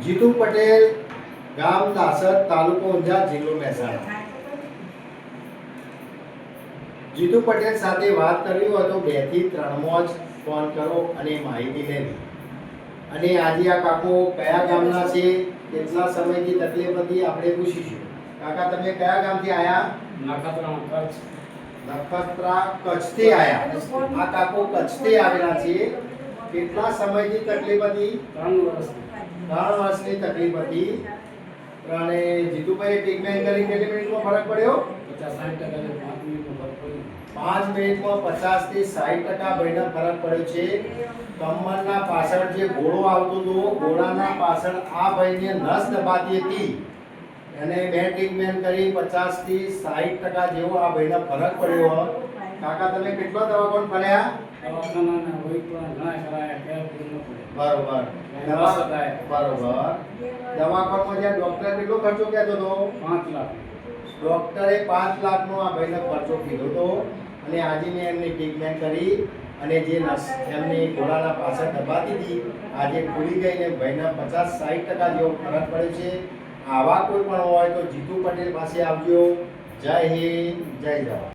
જીતુ પટેલ, ગામ દાસર, તાલુકો ઊંઝા, જિલ્લો મહેસાણા. જીતુ પટેલ સાથે વાત કરવી હોય તો 2 થી 3 માં જ ફોન કરો અને માહિતી લેવી. અને આજે આ કાકો કયા ગામના છે, કેટલા સમયથી તકલીફ હતી આપણે પૂછીશું. કાકા તમે કયા ગામથી આયા? નખત્રાણા કચ્છ. નખત્રા કચ્છથી આયા. આ કાકો કચ્છથી આવેલા છે. કેટલા સમયથી તકલીફ હતી? 3 વર્ષ. 3 વર્ષની તકલીફ હતી. અને જીતુભાઈ ટ્રીટમેન્ટ કરી કેટલી મિનિટમાં ફરક પડ્યો? 50-60% 5 મિનિટમાં ફરક પડ્યો. 5 મિનિટમાં 50 થી 60% ભાઈને ફરક પડ્યો છે. કમરના પાછળ જે ગોળો આવતો હતો, ગોળાના પાછળ આ ભાઈને નસ દબાતી હતી. અને મેં ટ્રીટમેન્ટ કરી 50 થી 60% જેવો આ ભાઈને ફરક પડ્યો. કાકા તમે કેટલો દવાખાનો ફર્યા? દવાખાનાના હોય પણ ઘણા કરાયા, ક્યારે પૂરું ન પડે. બરોબર. બરોબર. દવાખાનામાં જ્યાં ડોક્ટર કેટલો ખર્ચો કહેતો હતો? 5 લાખ. ડોક્ટરે 5 લાખનો આ ભાઈનો ખર્ચો કીધો હતો. અને આજે મેં એમની ટ્રીટમેન્ટ કરી અને જે નસ એમની ગોળાના પાછળ દબાતી હતી આજે ખુલી ગઈ ને ભાઈના 50-60% જેવો ફરક પડ્યો છે. આવા કોઈ પણ હોય તો જીતુ પટેલ પાસે આવજો. જય હિન્દ, જય જવાન.